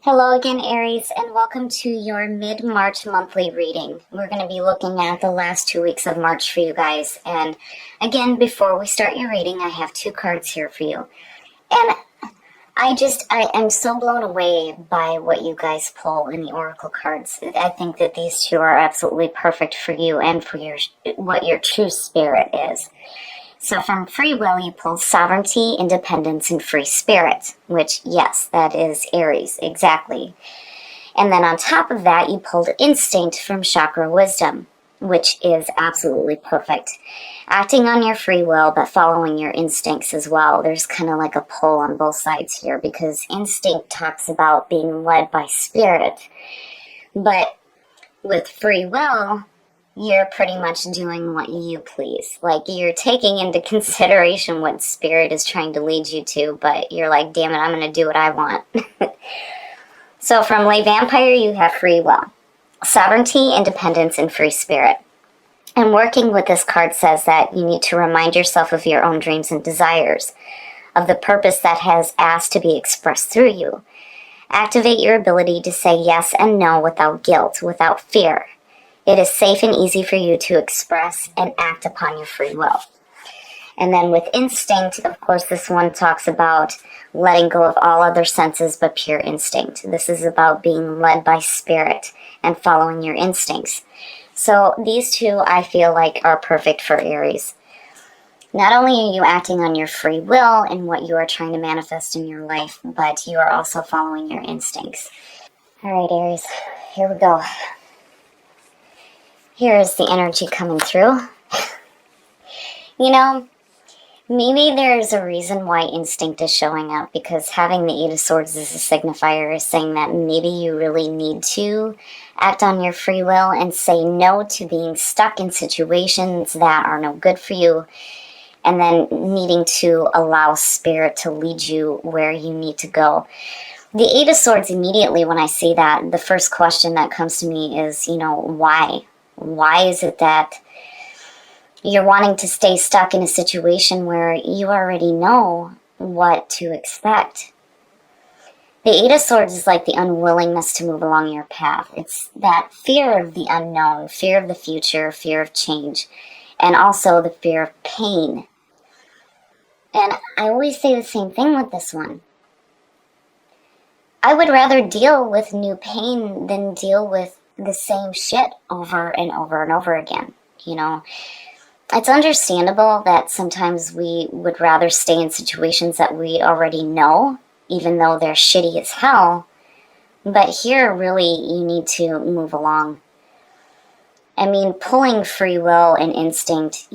Hello again, Aries, and welcome to your mid-March monthly reading. We're going to be looking at the last 2 weeks of March for you guys. And again, before we start your reading, I have two cards here for you. And I am so blown away by what you guys pull in the Oracle cards. I think that these two are absolutely perfect for you and for what your true spirit is. So from free will, you pulled sovereignty, independence, and free spirit, which, yes, that is Aries, exactly. And then on top of that, you pulled instinct from chakra wisdom, which is absolutely perfect. Acting on your free will, but following your instincts as well. There's kind of like a pull on both sides here because instinct talks about being led by spirit. But with free will, you're pretty much doing what you please. Like, you're taking into consideration what spirit is trying to lead you to, but you're like, damn it, I'm going to do what I want. So from Lay Vampire, you have free will, sovereignty, independence, and free spirit. And working with this card says that you need to remind yourself of your own dreams and desires, of the purpose that has asked to be expressed through you. Activate your ability to say yes and no without guilt, without fear. It is safe and easy for you to express and act upon your free will. And then with instinct, of course, this one talks about letting go of all other senses but pure instinct. This is about being led by spirit and following your instincts. So these two, I feel like, are perfect for Aries. Not only are you acting on your free will and what you are trying to manifest in your life, but you are also following your instincts. All right, Aries, here we go. Here is the energy coming through. You know, maybe there's a reason why instinct is showing up, because having the Eight of Swords as a signifier is saying that maybe you really need to act on your free will and say no to being stuck in situations that are no good for you, and then needing to allow spirit to lead you where you need to go. The Eight of Swords, immediately when I see that, the first question that comes to me is, why? Why is it that you're wanting to stay stuck in a situation where you already know what to expect? The Eight of Swords is like the unwillingness to move along your path. It's that fear of the unknown, fear of the future, fear of change, and also the fear of pain. And I always say the same thing with this one. I would rather deal with new pain than deal with the same shit over and over and over again. It's understandable that sometimes we would rather stay in situations that we already know, even though they're shitty as hell. But here, really, you need to move along. I mean, pulling free will and instinct,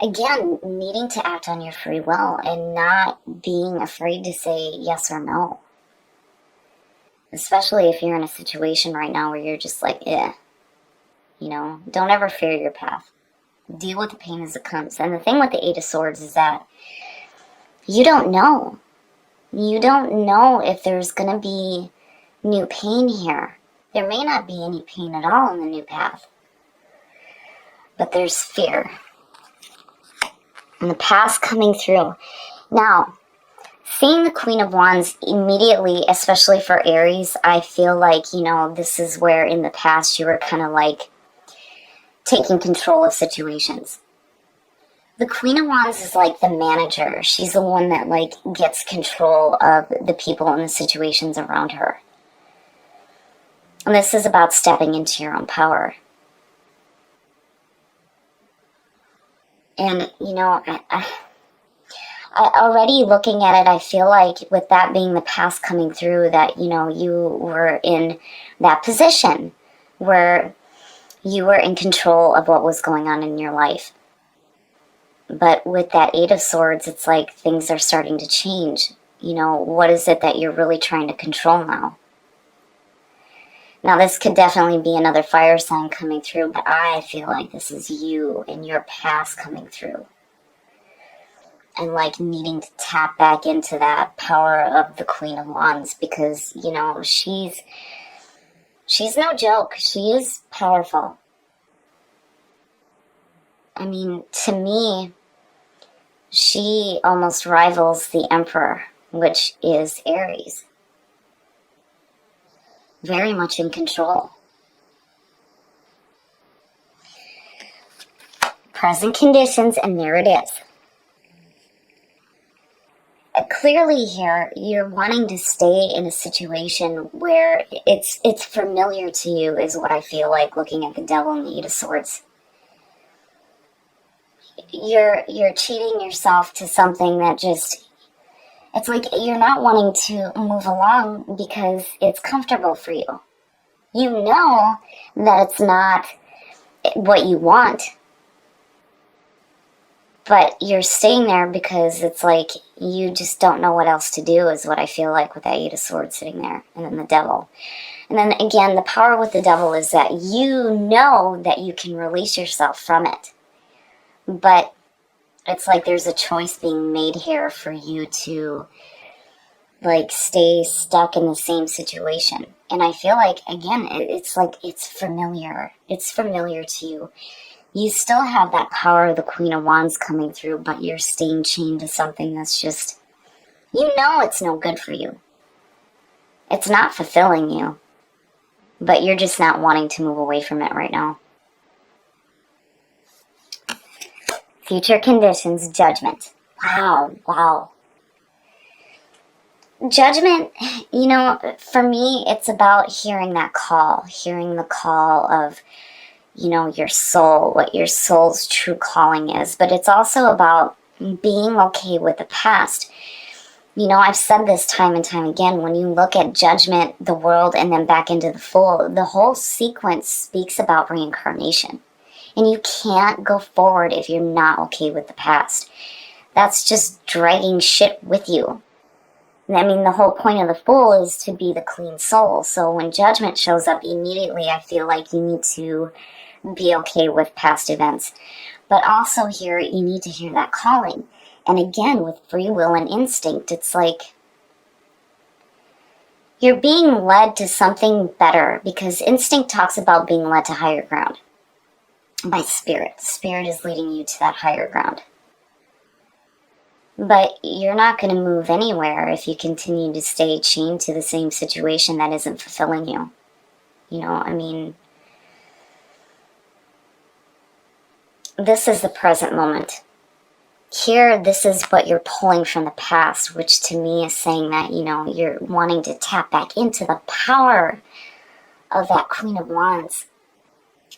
again, needing to act on your free will and not being afraid to say yes or no. Especially if you're in a situation right now where you're just like, don't ever fear your path. Deal with the pain as it comes. And the thing with the Eight of Swords is that you don't know. You don't know if there's going to be new pain here. There may not be any pain at all in the new path. But there's fear. And the past coming through. Now, seeing the Queen of Wands immediately, especially for Aries, I feel like, this is where in the past you were kind of like taking control of situations. The Queen of Wands is like the manager. She's the one that like gets control of the people and the situations around her. And this is about stepping into your own power. And, I already looking at it, I feel like with that being the past coming through that, you were in that position where you were in control of what was going on in your life. But with that Eight of Swords, it's like things are starting to change. What is it that you're really trying to control now? Now, this could definitely be another fire sign coming through, but I feel like this is you and your past coming through. And like needing to tap back into that power of the Queen of Wands because, she's no joke. She is powerful. I mean, to me, she almost rivals the Emperor which is Aries. Very much in control. Present conditions, and there it is. Clearly here, you're wanting to stay in a situation where it's familiar to you, is what I feel like looking at the Devil and the Eight of Swords. You're cheating yourself to something that just, it's like you're not wanting to move along because it's comfortable for you. You know that it's not what you want, but you're staying there because it's like you just don't know what else to do, is what I feel like with that Eight of Swords sitting there, and then the Devil. And then again, the power with the Devil is that you know that you can release yourself from it. But it's like there's a choice being made here for you to like stay stuck in the same situation. And I feel like, again, it's like it's familiar. It's familiar to you. You still have that power of the Queen of Wands coming through, but you're staying chained to something that's just, you know it's no good for you. It's not fulfilling you, but you're just not wanting to move away from it right now. Future conditions, Judgment. Wow. Judgment, you know, for me, it's about hearing that call, hearing the call of, you know, your soul, what your soul's true calling is. But it's also about being okay with the past. You know, I've said this time and time again, when you look at Judgment, the World, and then back into the Fool, the whole sequence speaks about reincarnation. And you can't go forward if you're not okay with the past. That's just dragging shit with you. I mean, the whole point of the Fool is to be the clean soul. So when Judgment shows up immediately, I feel like you need to be okay with past events. But also here, you need to hear that calling. And again, with free will and instinct, it's like you're being led to something better, because instinct talks about being led to higher ground by spirit. Spirit is leading you to that higher ground. But you're not going to move anywhere if you continue to stay chained to the same situation that isn't fulfilling you. You know, I mean, this is the present moment. Here, this is what you're pulling from the past, which to me is saying that, you know, you're wanting to tap back into the power of that Queen of Wands.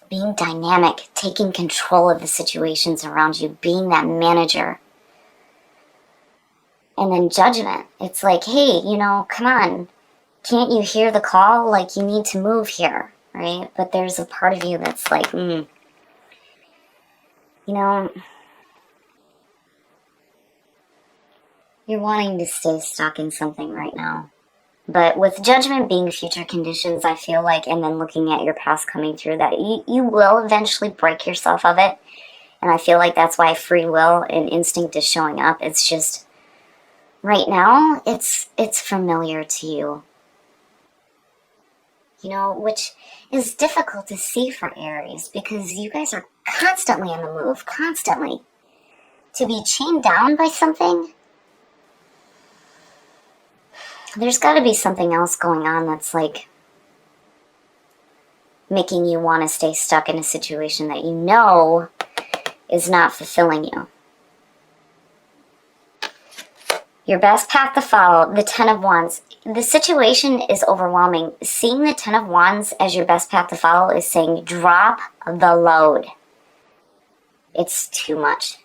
Being dynamic, taking control of the situations around you, being that manager. And then Judgment. It's like, hey, you know, come on. Can't you hear the call? Like, you need to move here, right? But there's a part of you that's like, you know, you're wanting to stay stuck in something right now. But with Judgment being future conditions, I feel like, and then looking at your past coming through, that you will eventually break yourself of it. And I feel like that's why free will and instinct is showing up. It's just, right now, it's familiar to you. You know, which is difficult to see for Aries, because you guys are constantly on the move, constantly. To be chained down by something, there's got to be something else going on that's like making you want to stay stuck in a situation that you know is not fulfilling you. Your best path to follow, the Ten of Wands. The situation is overwhelming. Seeing the Ten of Wands as your best path to follow is saying drop the load. It's too much.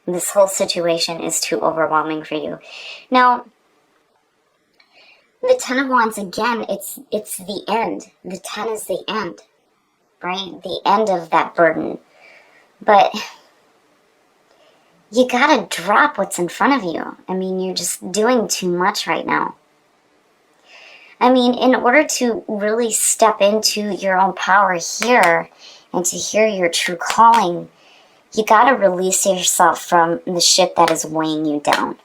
This whole situation is too overwhelming for you. Now, the Ten of Wands, again, it's the end. The 10 is the end, right? The end of that burden. But you gotta drop what's in front of you. I mean, you're just doing too much right now. I mean, in order to really step into your own power here and to hear your true calling, you gotta release yourself from the shit that is weighing you down.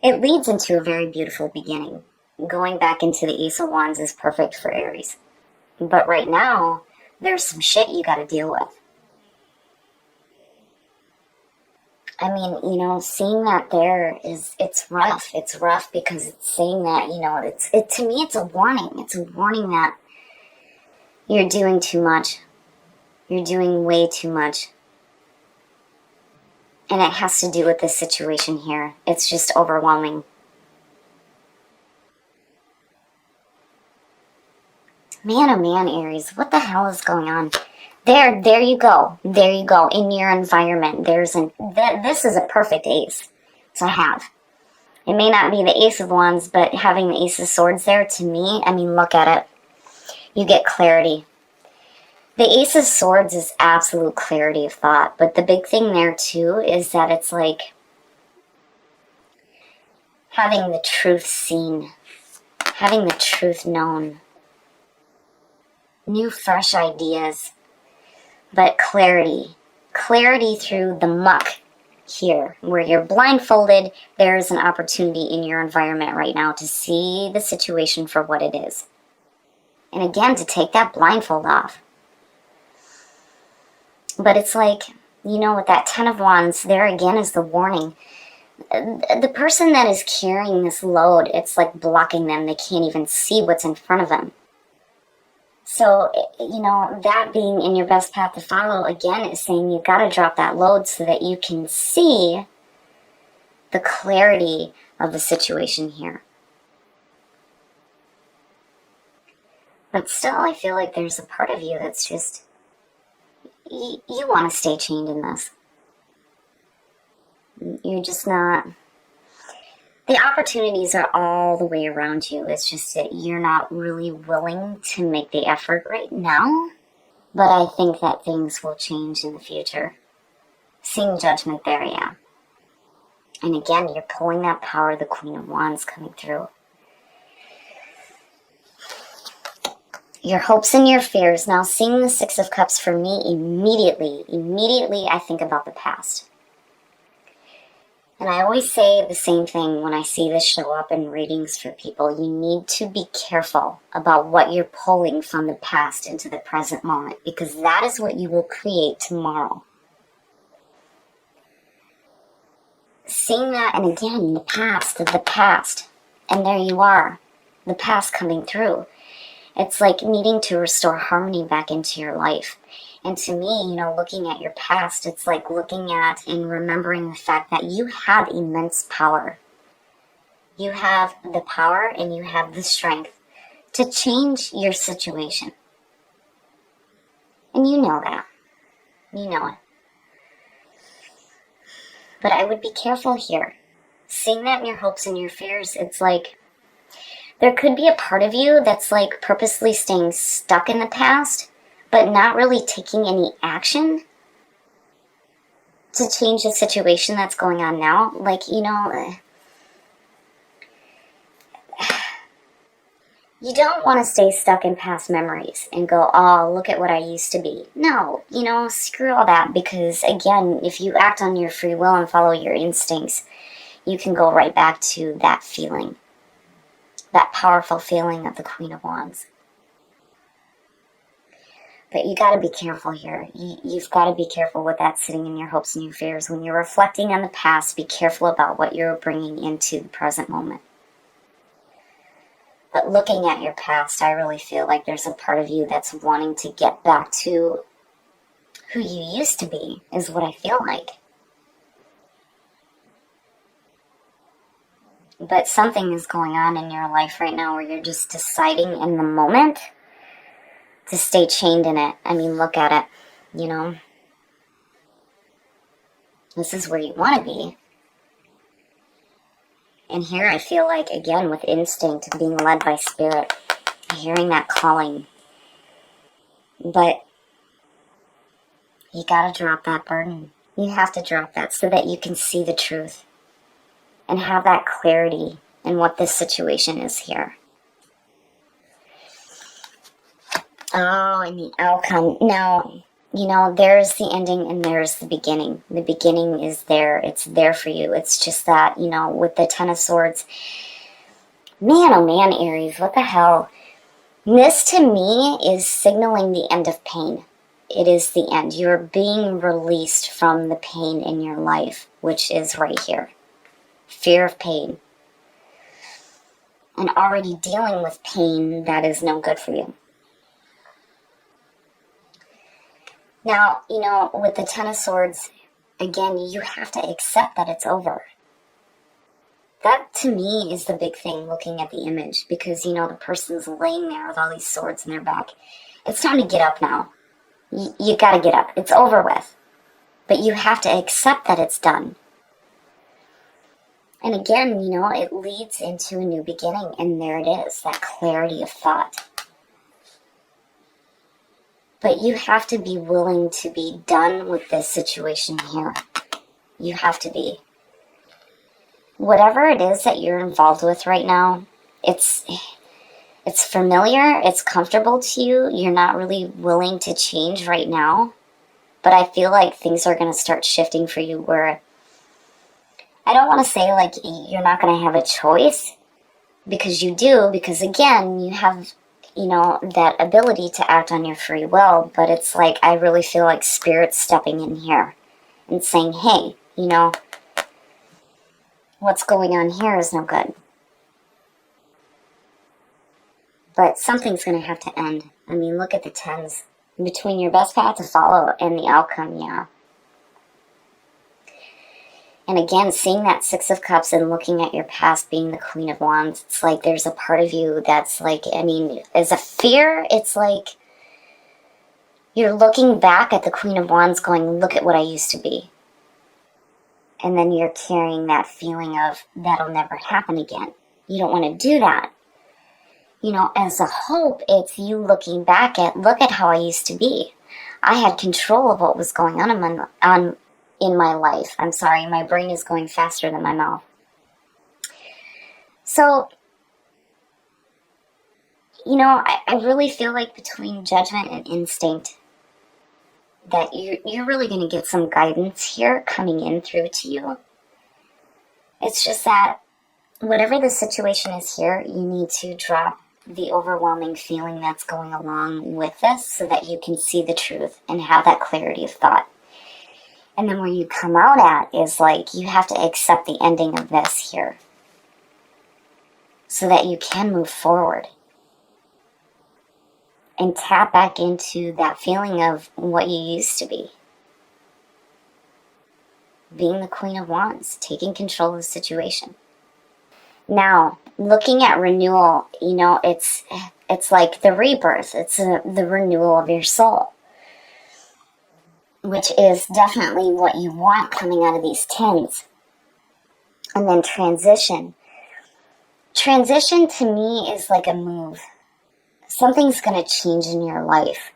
It leads into a very beautiful beginning. Going back into the Ace of Wands is perfect for Aries. But right now, there's some shit you gotta deal with. I mean, seeing that there it's rough. It's rough because it's saying that, to me, it's a warning. It's a warning that you're doing too much. You're doing way too much. And it has to do with this situation here. It's just overwhelming. Man, oh man, Aries, what the hell is going on? There you go. There you go. In your environment, this is a perfect ace to have. It may not be the Ace of Wands, but having the Ace of Swords there, to me, I mean, look at it. You get clarity. The Ace of Swords is absolute clarity of thought, but the big thing there, too, is that it's like having the truth seen, having the truth known, new, fresh ideas, but clarity through the muck here, where you're blindfolded. There's an opportunity in your environment right now to see the situation for what it is. And again, to take that blindfold off. But it's like, with that Ten of Wands, there again is the warning. The person that is carrying this load, it's like blocking them. They can't even see what's in front of them. So, that being in your best path to follow, again, is saying you got to drop that load so that you can see the clarity of the situation here. But still, I feel like there's a part of you that's just, you want to stay chained in this. You're just not... The opportunities are all the way around you. It's just that you're not really willing to make the effort right now. But I think that things will change in the future. Seeing Judgment there, yeah. And again, you're pulling that power of the Queen of Wands coming through. Your hopes and your fears. Now, seeing the Six of Cups for me, immediately I think about the past. And I always say the same thing when I see this show up in readings for people. You need to be careful about what you're pulling from the past into the present moment, because that is what you will create tomorrow. Seeing that, and again, the past, and there you are, the past coming through. It's like needing to restore harmony back into your life. And to me, looking at your past, it's like looking at and remembering the fact that you have immense power. You have the power and you have the strength to change your situation. And you know that. You know it. But I would be careful here. Seeing that in your hopes and your fears, it's like there could be a part of you that's like purposely staying stuck in the past, but not really taking any action to change the situation that's going on now. Like, you don't want to stay stuck in past memories and go, oh, look at what I used to be. No, screw all that, because again, if you act on your free will and follow your instincts, you can go right back to that feeling, that powerful feeling of the Queen of Wands. But you got to be careful here. You've got to be careful with that sitting in your hopes and your fears. When you're reflecting on the past, be careful about what you're bringing into the present moment. But looking at your past, I really feel like there's a part of you that's wanting to get back to who you used to be, is what I feel like. But something is going on in your life right now where you're just deciding in the moment to stay chained in it. I mean, look at it, This is where you want to be. And here I feel like, again, with instinct, being led by spirit, hearing that calling. But you gotta drop that burden. You have to drop that so that you can see the truth and have that clarity in what this situation is here. Oh, and the outcome. Now, there's the ending and there's the beginning. The beginning is there. It's there for you. It's just that, with the Ten of Swords. Man, oh man, Aries, what the hell? This, to me, is signaling the end of pain. it is the end. You're being released from the pain in your life, which is right here. Fear of pain. And already dealing with pain that is no good for you. Now, with the Ten of Swords, again, you have to accept that it's over. That, to me, is the big thing looking at the image. Because, the person's laying there with all these swords in their back. It's time to get up now. You gotta get up. It's over with. But you have to accept that it's done. And again, it leads into a new beginning. And there it is, that clarity of thought. But you have to be willing to be done with this situation here. You have to be. Whatever it is that you're involved with right now, it's familiar, it's comfortable to you, you're not really willing to change right now. But I feel like things are going to start shifting for you where, I don't want to say like you're not going to have a choice, because you do, because again, you have, that ability to act on your free will, but it's like, I really feel like Spirit's stepping in here and saying, hey, what's going on here is no good. But something's going to have to end. I mean, look at the tens. Between your best path to follow and the outcome, yeah. And again, seeing that Six of Cups and looking at your past being the Queen of Wands, it's like there's a part of you that's like, as a fear, it's like you're looking back at the Queen of Wands going, look at what I used to be. And then you're carrying that feeling of, that'll never happen again. You don't want to do that. As a hope, it's you looking back at, look at how I used to be. I had control of what was going on in my life. I'm sorry, my brain is going faster than my mouth. So, I really feel like between judgment and instinct, that you're really going to get some guidance here coming in through to you. It's just that whatever the situation is here, you need to drop the overwhelming feeling that's going along with this so that you can see the truth and have that clarity of thought. And then where you come out at is like, you have to accept the ending of this here so that you can move forward and tap back into that feeling of what you used to be. Being the Queen of Wands, taking control of the situation. Now, looking at renewal, it's like the rebirth. It's the renewal of your soul, which is definitely what you want coming out of these tens. And then transition. Transition to me is like a move. Something's going to change in your life.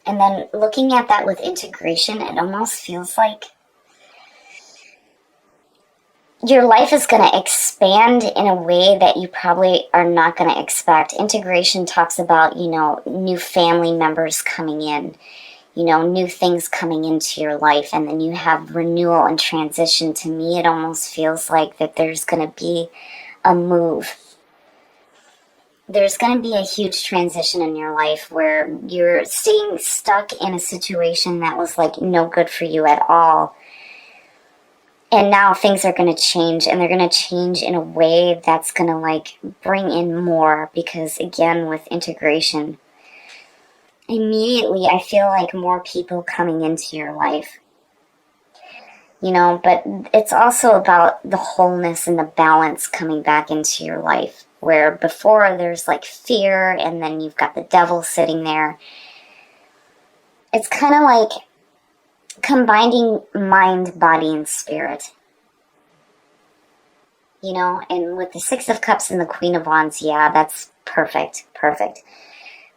And then looking at that with integration, it almost feels like your life is going to expand in a way that you probably are not going to expect. Integration talks about, new family members coming in, new things coming into your life, and then you have renewal and transition. To me, it almost feels like that there's going to be a move. There's going to be a huge transition in your life where you're staying stuck in a situation that was like no good for you at all. And now things are going to change, and they're going to change in a way that's going to like bring in more, because again, with integration, immediately I feel like more people coming into your life. But it's also about the wholeness and the balance coming back into your life, where before there's like fear and then you've got the devil sitting there. It's kind of like combining mind, body, and spirit. And with the Six of Cups and the Queen of Wands, yeah, that's perfect.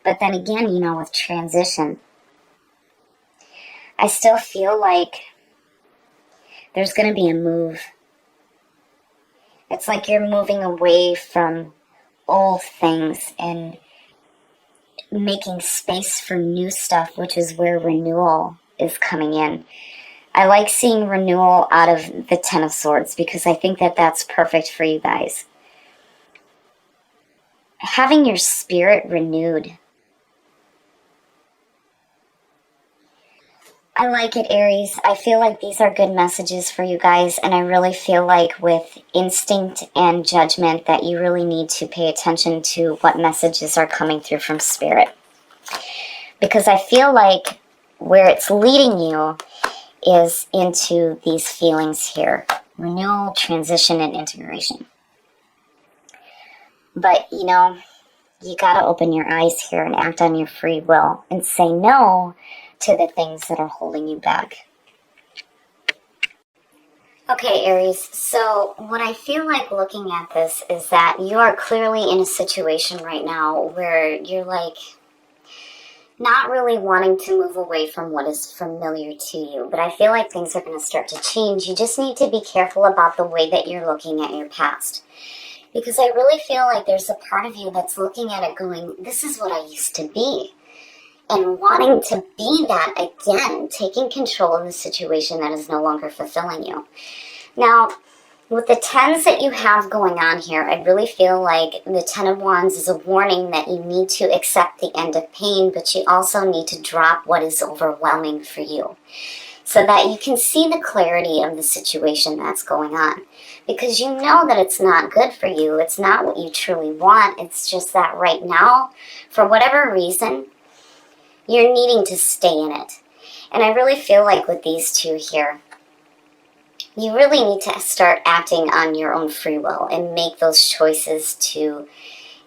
But then again, with transition, I still feel like there's going to be a move. It's like you're moving away from old things and making space for new stuff, which is where renewal is coming in. I like seeing renewal out of the Ten of Swords because I think that that's perfect for you guys. Having your spirit renewed. I like it, Aries. I feel like these are good messages for you guys, and I really feel like with instinct and judgment that you really need to pay attention to what messages are coming through from Spirit. Because I feel like where it's leading you is into these feelings here. Renewal, transition, and integration. But, you know, you gotta open your eyes here and act on your free will and say no to the things that are holding you back. Okay, Aries, so what I feel like looking at this is that you are clearly in a situation right now where you're like not really wanting to move away from what is familiar to you, but I feel like things are going to start to change. You just need to be careful about the way that you're looking at your past. Because I really feel like there's a part of you that's looking at it going, this is what I used to be. And wanting to be that again, taking control of the situation that is no longer fulfilling you. Now, with the tens that you have going on here, I really feel like the Ten of Wands is a warning that you need to accept the end of pain, but you also need to drop what is overwhelming for you so that you can see the clarity of the situation that's going on. Because you know that it's not good for you. It's not what you truly want. It's just that right now, for whatever reason, you're needing to stay in it. And I really feel like with these two here, you really need to start acting on your own free will and make those choices to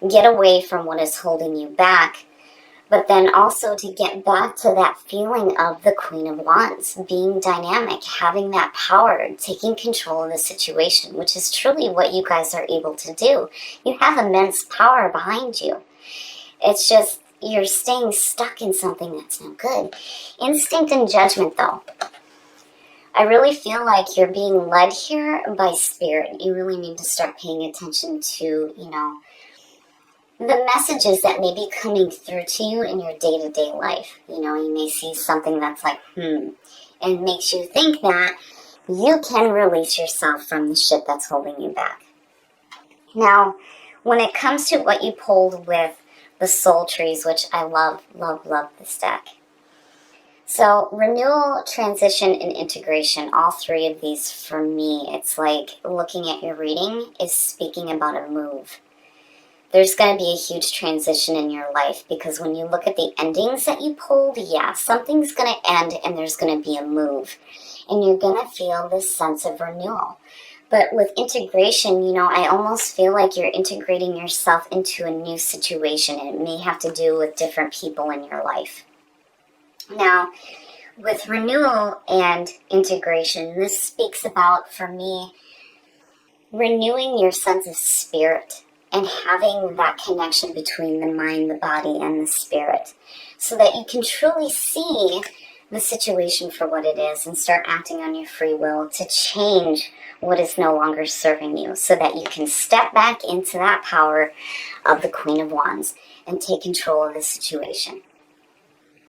get away from what is holding you back, but then also to get back to that feeling of the Queen of Wands, being dynamic, having that power, taking control of the situation, which is truly what you guys are able to do. You have immense power behind you. It's just you're staying stuck in something that's no good. Instinct and judgment, though. I really feel like you're being led here by Spirit. You really need to start paying attention to, you know, the messages that may be coming through to you in your day-to-day life. You know, you may see something that's like, and makes you think that you can release yourself from the shit that's holding you back. Now, when it comes to what you pulled with the soul trees, which I love, love, love this deck. So renewal, transition, and integration, all three of these for me, it's like looking at your reading is speaking about a move. There's going to be a huge transition in your life because when you look at the endings that you pulled, yeah, something's going to end and there's going to be a move. And you're going to feel this sense of renewal. But with integration, you know, I almost feel like you're integrating yourself into a new situation. And it may have to do with different people in your life. Now, with renewal and integration, this speaks about, for me, renewing your sense of spirit and having that connection between the mind, the body, and the spirit so that you can truly see the situation for what it is and start acting on your free will to change what is no longer serving you so that you can step back into that power of the Queen of Wands and take control of the situation.